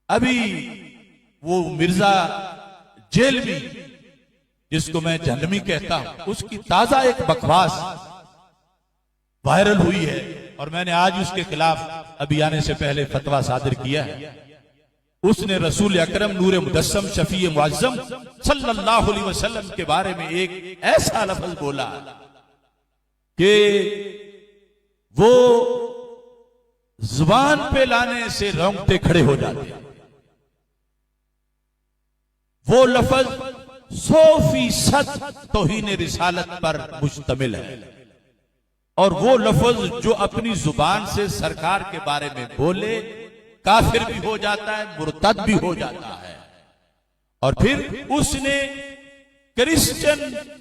अभी वो मिर्जा जेलवी, जिसको मैं जहन्नमी कहता हूं, उसकी ताजा एक बकवास वायरल हुई है और मैंने आज उसके खिलाफ अभी आने से पहले फतवा सादिर किया है। उसने रसूल अकरम नूर मुदस्सम शफी मुअज्जम सल्लल्लाहु अलैहि वसल्लम के बारे में एक ऐसा लफ्ज बोला कि वो जुबान पे लाने से रोंगटे खड़े हो जाते हैं। वो लफ्ज 100% तौहीन रिसालत पर मुश्तमिल है और वो लफ्ज जो अपनी जुबान से सरकार के बारे में बोले काफिर भी हो जाता है, मुर्तद भी हो जाता है। और फिर उसने क्रिश्चियन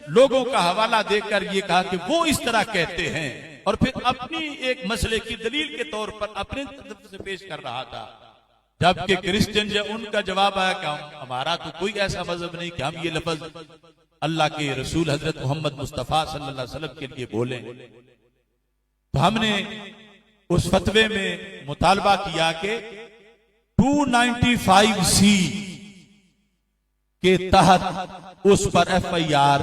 लोगों का हवाला देकर ये कहा कि वो इस तरह कहते हैं और फिर अपनी एक मसले की दलील के तौर पर अपने तरफ से पेश कर रहा था। जबकि क्रिश्चियन जब उनका जवाब आया कि हमारा तो कोई ऐसा मजहब नहीं कि हम ये लफ्ज अल्लाह के रसूल हजरत मोहम्मद मुस्तफा सल्लल्लाहु अलैहि वसल्लम के लिए बोलें। तो हमने उस फतवे में मुतालबा किया कि 295C के तहत उस पर FIR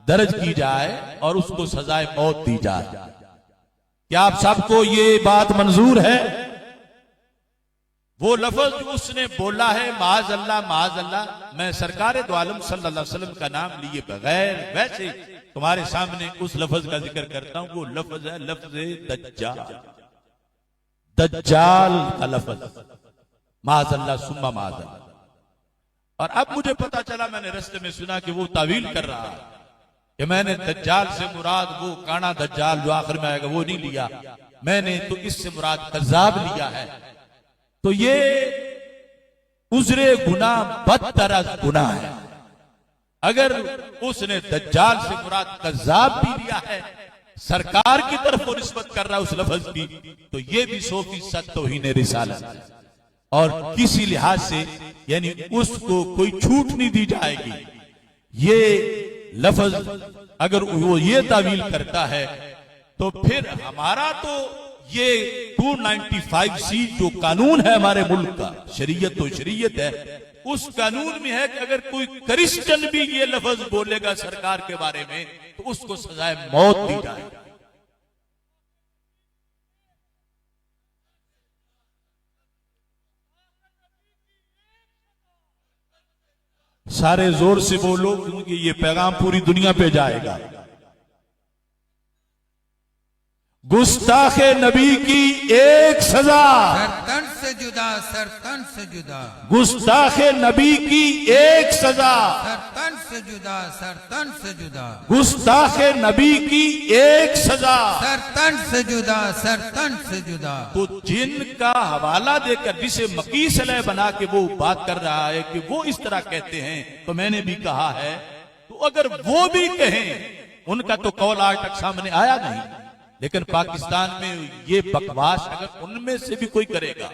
दर्ज की जाए और उसको सजाए मौत दी जाए। क्या आप सबको ये बात मंजूर है? वो लफ्ज जो उसने बोला है माज अल्लाह, मैं सरकार दो आलम सल्लल्लाहु अलैहि वसल्लम का नाम लिए बगैर वैसे तुम्हारे सामने उस लफ्ज का जिक्र करता हूं। वो लफ्ज है लफ्ज दज्जाल, दज्जाल का लफ्ज, माज अल्लाह सुम्मा माज अल्लाह। और अब मुझे पता चला, मैंने रास्ते में सुना कि वो तावील कर रहा है कि मैंने दज्जाल से मुराद वो काना दज्जाल जो आखिर में आएगा वो नहीं लिया, मैंने तो इससे मुराद कज़्ज़ाब लिया है। तो ये उज़्रे गुनाह बदतर अज़ गुनाह है। अगर उसने दज्जाल से मुराद कज़्ज़ाब भी लिया है, सरकार की तरफ वो निस्बत कर रहा है उस लफ्ज की, तो ये भी 100% तौहीन रिसालत है और किसी लिहाज से यानी उसको कोई छूट नहीं दी जाएगी। ये लफ्ज अगर वो ये तावील करता है तो फिर हमारा तो ये 295C जो कानून है हमारे मुल्क का, शरीयत तो शरीयत है, उस कानून में है कि अगर कोई क्रिश्चियन भी ये लफ्ज बोलेगा सरकार के बारे में तो उसको सजाए मौत दी जाए। सारे जोर से बोलो क्योंकि ये पैगाम पूरी दुनिया पे जाएगा। गुस्ताखे नबी की एक सजा, सरतन से जुदा, सरतन से जुदा। गुस्ताखे नबी की एक सजा, सरतन से जुदा, सरतन से जुदा। गुस्ताखे नबी की एक सजा, सरतन से जुदा, सरतन से जुदा। तो जिनका हवाला देकर जिसे मकीस अलह बना के वो बात कर रहा है कि वो इस तरह कहते हैं, तो मैंने भी कहा है तो अगर वो भी कहें, उनका तो कौल आज तक सामने आया नहीं, लेकिन पाकिस्तान में ये बकवास अगर उनमें से भी कोई करेगा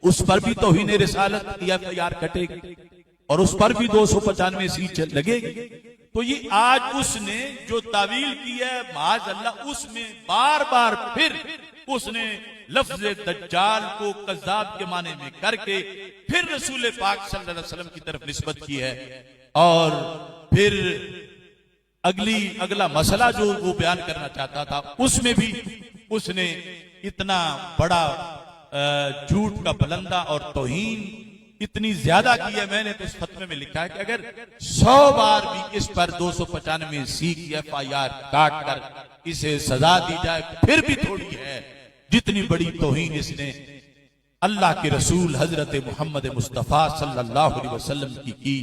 उस पर भी तौहीन रिसालत की FIR कटेगी और उस पर भी 295 सीट लगेगी। तो ये आज उसने जो तावील की है माज अल्लाह, उसमें बार बार फिर उसने लफ्ज दज्जाल को कज़्ज़ाब के माने में करके फिर रसूल पाक सल्लल्लाहु अलैहि वसल्लम की तरफ निस्बत की है। और फिर अगला मसला जो वो बयान करना चाहता था उसमें भी उसने इतना बड़ा झूठ का बुलंदा और तौहीन इतनी ज्यादा की है। मैंने तो इस फतवे में लिखा है कि अगर 100 बार भी इस पर 295C की FIR काट कर इसे सजा दी जाए फिर भी थोड़ी है, जितनी बड़ी तौहीन इसने अल्लाह के रसूल हजरत मोहम्मद मुस्तफा सल्लल्लाहु अलैहि वसल्लम की